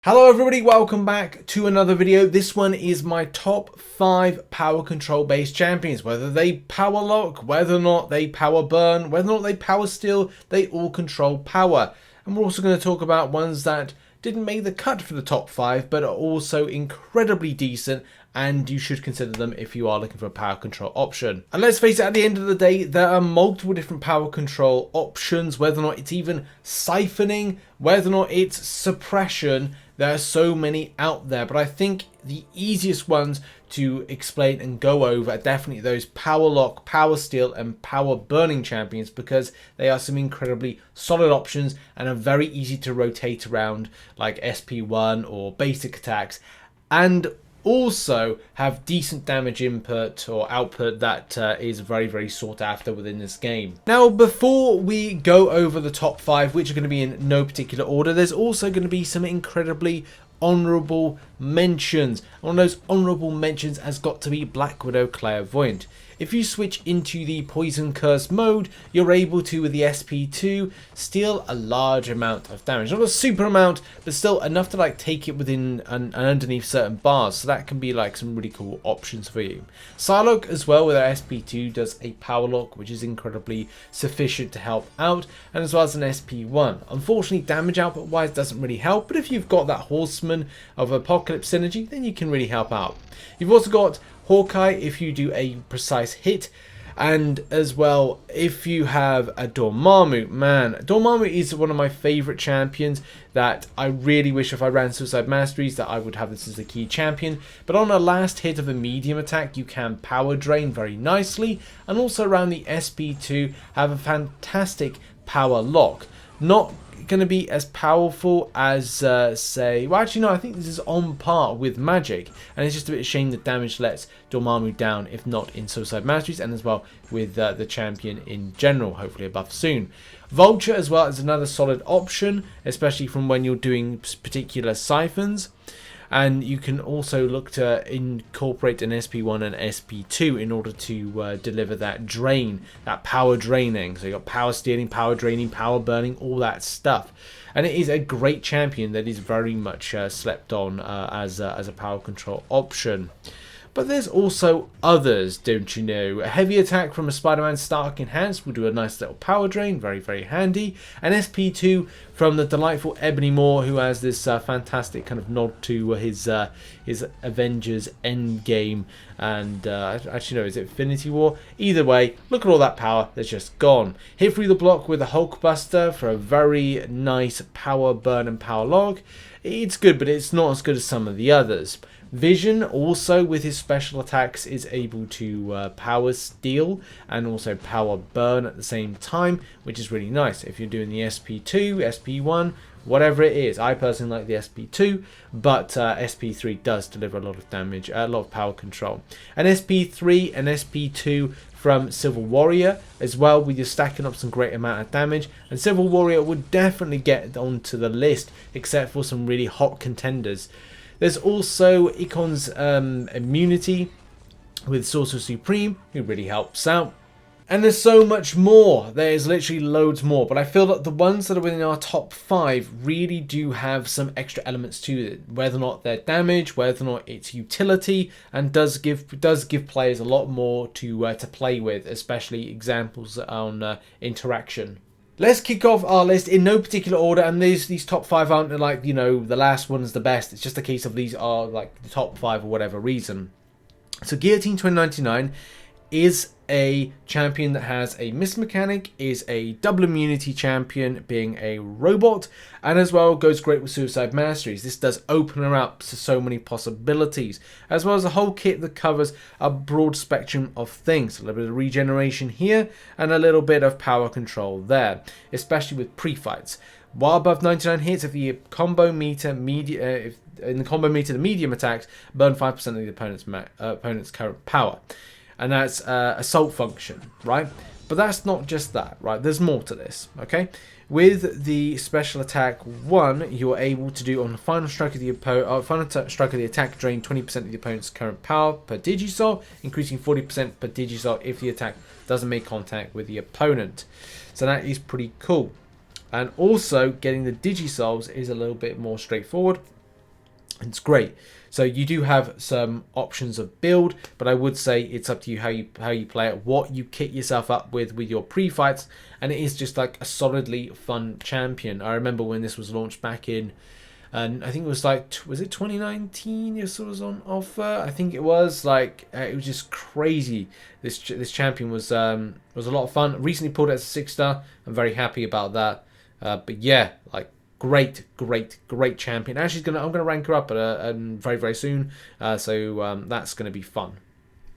Hello everybody, welcome back to another video. This one is my top 5 power control based champions. Whether they power lock, whether or not they power burn, whether or not they power steal, they all control power. And we're also going to talk about ones that didn't make the cut for the top 5 but are also incredibly decent, and you should consider them if you are looking for a power control option. And let's face it, at the end of the day, there are multiple different power control options, whether or not it's even siphoning, whether or not it's suppression. There are so many out there, but I think the easiest ones to explain and go over are definitely those power lock, power steal, and power burning champions, because they are some incredibly solid options and are very easy to rotate around, like SP1 or basic attacks, and also have decent damage input or output that is very sought after within this game. Now, before we go over the top 5, which are going to be in no particular order, there's also going to be some incredibly honourable mentions. One of those honourable mentions has got to be Black Widow Clairvoyant. If you switch into the Poison Curse mode, you're able to, with the SP2, steal a large amount of damage. Not a super amount, but still enough to like take it within and underneath certain bars. So that can be like some really cool options for you. Warlock as well with our SP2 does a power lock, which is incredibly sufficient to help out, and as well as an SP1. Unfortunately, damage output wise doesn't really help, but if you've got that Horseman of Apocalypse synergy, then you can really help out. You've also got Hawkeye if you do a precise hit, and as well if you have a Dormammu. Man, Dormammu is one of my favourite champions that I really wish, if I ran Suicide Masteries, that I would have this as the key champion. But on a last hit of a medium attack, you can power drain very nicely, and also around the SP2 have a fantastic power lock. Not going to be as powerful as say, well actually no, I think this is on par with Majik, and it's just a bit of a shame that damage lets Dormammu down if not in Suicide Masteries, and as well with the champion in general, hopefully a buff soon. Vulture as well is another solid option, especially from when you're doing particular siphons. And you can also look to incorporate an SP1 and SP2 in order to deliver that drain, that power draining. So you've got power stealing, power draining, power burning, all that stuff. And it is a great champion that is very much slept on as a power control option. But there's also others, don't you know? A heavy attack from a Spider-Man Stark Enhanced will do a nice little power drain, very handy. An SP2 from the delightful Ebony Maw, who has this fantastic kind of nod to his Avengers Endgame, and actually no, is it Infinity War? Either way, look at all that power that's just gone. Hit through the block with a Hulkbuster for a very nice power burn and power log. It's good, but it's not as good as some of the others. Vision also with his special attacks is able to power steal and also power burn at the same time, which is really nice if you're doing the SP2, SP1, whatever it is. I personally like the SP2, but SP3 does deliver a lot of damage, a lot of power control. An SP3 and SP2 from Civil Warrior as well, with you stacking up some great amount of damage, and Civil Warrior would definitely get onto the list except for some really hot contenders. There's also Icon's immunity with Sorcerer Supreme, who really helps out. And there's so much more. There's literally loads more. But I feel that the ones that are within our top 5 really do have some extra elements to it. Whether or not they're damage, whether or not it's utility, and does give players a lot more to play with, especially examples on interaction. Let's kick off our list in no particular order, and these top 5 aren't like, you know, the last one's the best. It's just a case of these are like the top 5 for whatever reason. So Guillotine 2099 is a champion that has a miss mechanic, is a double immunity champion, being a robot, and as well goes great with Suicide Masteries. This does open her up to so many possibilities, as well as a whole kit that covers a broad spectrum of things. A little bit of regeneration here and a little bit of power control there, especially with pre-fights. While above 99 hits, if the combo meter in the combo meter the medium attacks, burn 5% of the opponent's current power. And that's assault function, right? But that's not just that, right? There's more to this, okay? With the special attack 1, you're able to do on the final strike of the attack, drain 20% of the opponent's current power per Digisoul, increasing 40% per Digisoul if the attack doesn't make contact with the opponent. So that is pretty cool. And also, getting the Digisouls is a little bit more straightforward. It's great. So you do have some options of build, but I would say it's up to you how you play it, what you kit yourself up with your pre-fights, and it is just like a solidly fun champion. I remember when this was launched back in, and I think it was like, was it 2019? It was on offer. I think it was like it was just crazy. This champion was a lot of fun. Recently pulled it as a 6-star. I'm very happy about that. But yeah, like. Great champion. Actually, I'm gonna rank her up very soon. So that's gonna be fun.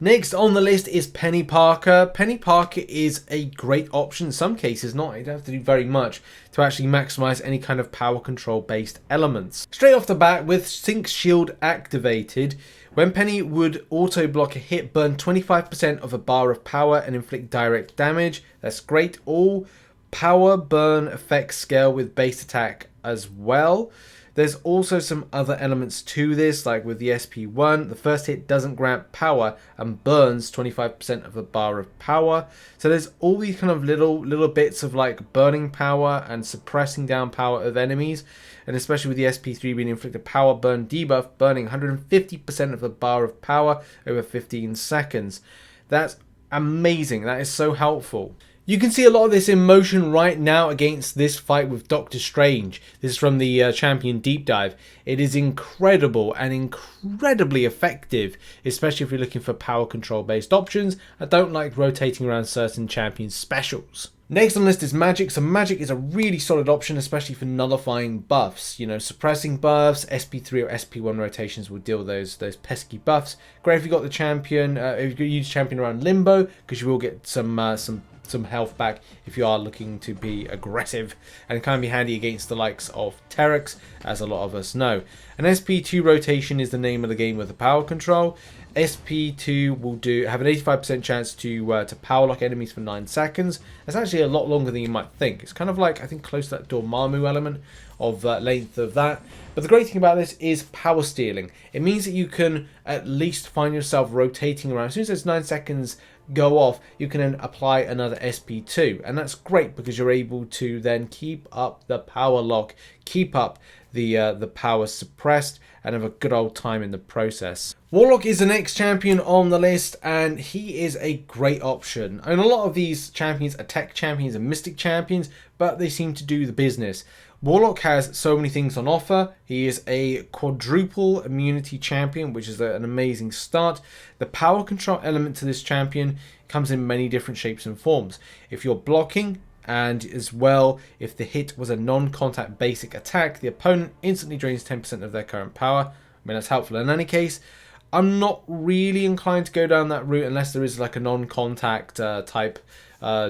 Next on the list is Penny Parker. Penny Parker is a great option. In some cases, not. You don't have to do very much to actually maximize any kind of power control based elements. Straight off the bat, with Sync Shield activated, when Penny would auto block a hit, burn 25% of a bar of power and inflict direct damage. That's great. All power burn effects scale with base attack as well. There's also some other elements to this, like with the SP1, the first hit doesn't grant power and burns 25% of a bar of power. So there's all these kind of little bits of like burning power and suppressing down power of enemies, and especially with the SP3 being inflicted power burn debuff, burning 150% of the bar of power over 15 seconds. That's amazing. That is so helpful. You can see a lot of this in motion right now against this fight with Doctor Strange. This is from the Champion Deep Dive. It is incredible and incredibly effective, especially if you're looking for power control based options. I don't like rotating around certain champion specials. Next on the list is Majik. So Majik is a really solid option, especially for nullifying buffs. You know, suppressing buffs, SP3 or SP1 rotations will deal those pesky buffs. Great if you got the champion, if you use champion around Limbo, because you will get some health back if you are looking to be aggressive, and can be handy against the likes of Terex, as a lot of us know. An SP2 rotation is the name of the game with the power control. SP2 will have an 85% chance to power lock enemies for 9 seconds. That's actually a lot longer than you might think. It's kind of like, I think, close to that Dormammu element of length of that. But the great thing about this is power stealing. It means that you can at least find yourself rotating around. As soon as those 9 seconds go off, you can then apply another SP2, and that's great because you're able to then keep up the power lock, keep up the power suppressed, and have a good old time in the process. Warlock is the next champion on the list, and he is a great option. And a lot of these champions are tech champions and mystic champions, but they seem to do the business. Warlock has so many things on offer. He is a quadruple immunity champion, which is an amazing start. The power control element to this champion comes in many different shapes and forms. If you're blocking, and as well, if the hit was a non-contact basic attack, the opponent instantly drains 10% of their current power. I mean, that's helpful in any case. I'm not really inclined to go down that route unless there is like a non-contact type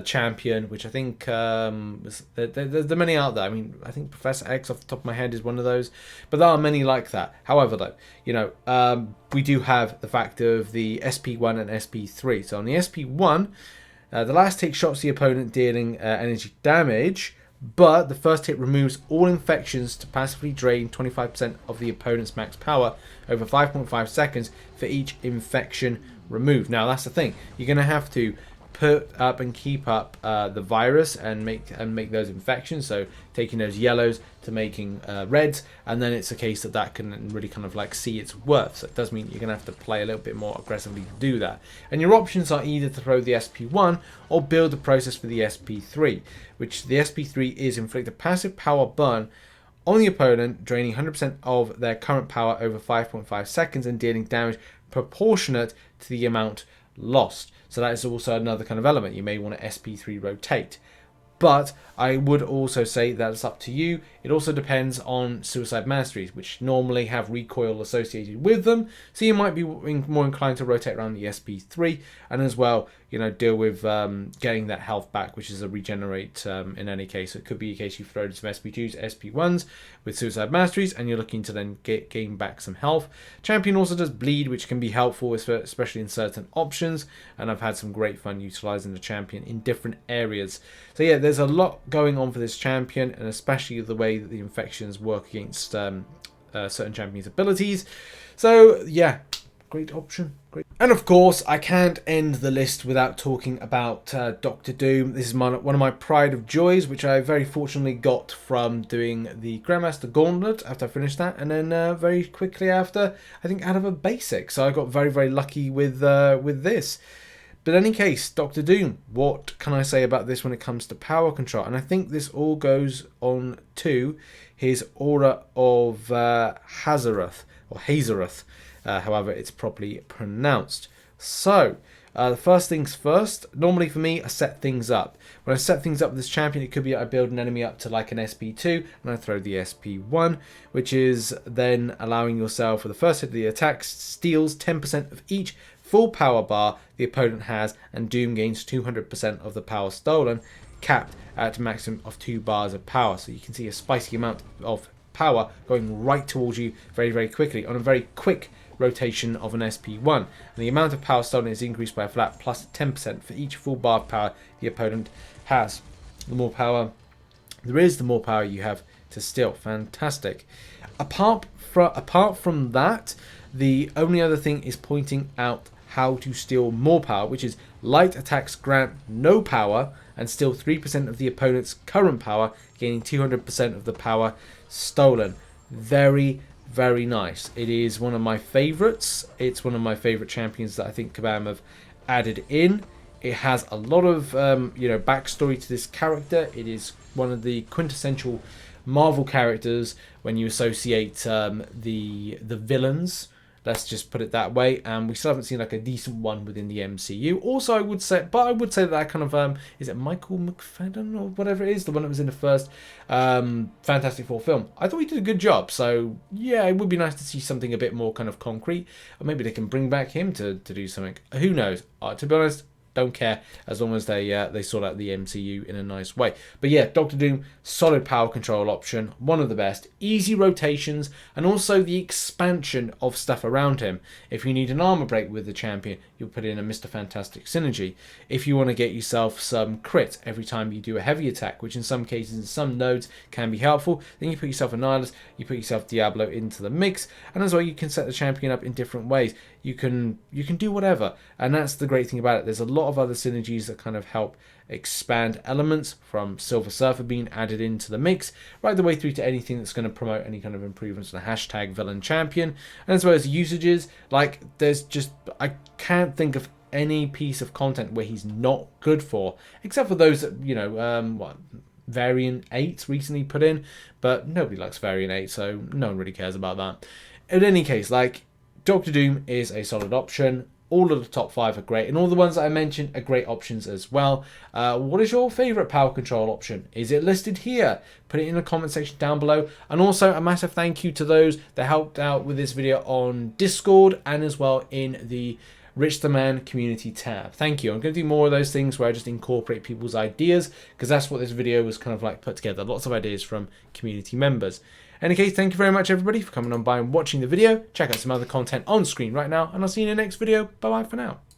champion, which I think there's many out there. I mean, I think Professor X off the top of my head is one of those, but there are many like that. However, though, you know, we do have the fact of the SP1 and SP3. So on the SP1, the last hit shots the opponent dealing energy damage, but the first hit removes all infections to passively drain 25% of the opponent's max power over 5.5 seconds for each infection removed. Now that's the thing, you're going to have to put up and keep up the virus and make those infections, so taking those yellows to making reds, and then it's a case that can really kind of like see its worth. So it does mean you're gonna have to play a little bit more aggressively to do that, and your options are either to throw the SP1 or build the process for the SP3, which the SP3 is inflict a passive power burn on the opponent, draining 100% of their current power over 5.5 seconds and dealing damage proportionate to the amount lost. So that is also another kind of element. You may want to SP3 rotate, but I would also say that it's up to you. It also depends on suicide masteries, which normally have recoil associated with them, so you might be more inclined to rotate around the SP3, and as well, you know, deal with getting that health back, which is a regenerate in any case. So it could be a case you throw some SP2s, SP1s with suicide masteries, and you're looking to then gain back some health. Champion also does bleed, which can be helpful, especially in certain options, and I've had some great fun utilizing the champion in different areas. So yeah, there's a lot going on for this champion, and especially the way that the infections work against certain champions' abilities. So yeah, Great option. Great. And of course, I can't end the list without talking about Doctor Doom. This is one of my pride of joys, which I very fortunately got from doing the Grandmaster Gauntlet after I finished that, and then very quickly after, I think, out of a basic. So I got very, very lucky with this. But in any case, Doctor Doom, what can I say about this when it comes to power control? And I think this all goes on to his Aura of Hazareth, or Hazareth, however it's properly pronounced. So, the first things first, normally for me, I set things up. When I set things up with this champion, it could be I build an enemy up to like an SP2, and I throw the SP1, which is then allowing yourself, for the first hit of the attack, steals 10% of each full power bar the opponent has, and Doom gains 200% of the power stolen, capped at a maximum of 2 bars of power. So you can see a spicy amount of power going right towards you very, very quickly on a very quick rotation of an SP1. And the amount of power stolen is increased by a flat plus 10% for each full bar of power the opponent has. The more power there is, the more power you have to steal. Fantastic. Apart from that, the only other thing is pointing out how to steal more power, which is light attacks grant no power and steal 3% of the opponent's current power, gaining 200% of the power stolen. Very, very nice. It is one of my favorites. It's one of my favorite champions that I think Kabam have added in. It has a lot of backstory to this character. It is one of the quintessential Marvel characters when you associate the villains. Let's just put it that way. And we still haven't seen like a decent one within the MCU. Also, I would say that kind of is it Michael McFadden or whatever it is, the one that was in the first Fantastic Four film. I thought he did a good job. So yeah, it would be nice to see something a bit more kind of concrete, or maybe they can bring back him to do something. Who knows? To be honest, don't care as long as they sort out the MCU in a nice way. But yeah, Doctor Doom, solid power control option, one of the best, easy rotations, and also the expansion of stuff around him. If you need an armor break with the champion, you'll put in a Mr. Fantastic synergy. If you want to get yourself some crit every time you do a heavy attack, which in some cases, in some nodes, can be helpful, then you put yourself a Nihilus, you put yourself Diablo into the mix, and as well you can set the champion up in different ways. You can do whatever, and that's the great thing about it. There's a lot of other synergies that kind of help expand elements, from Silver Surfer being added into the mix right the way through to anything that's going to promote any kind of improvements to the hashtag villain champion, and as well as usages. Like, there's just, I can't think of any piece of content where he's not good for, except for those that Variant 8 recently put in, but nobody likes Variant 8, so no one really cares about that. In any case, like, Doctor Doom is a solid option. All of the top 5 are great, and all the ones that I mentioned are great options as well. What is your favourite power control option? Is it listed here? Put it in the comment section down below. And also a massive thank you to those that helped out with this video on Discord and as well in the RichTheMan community tab. Thank you. I'm going to do more of those things where I just incorporate people's ideas, because that's what this video was kind of like put together. Lots of ideas from community members. In any case, thank you very much everybody for coming on by and watching the video. Check out some other content on screen right now, and I'll see you in the next video. Bye bye for now.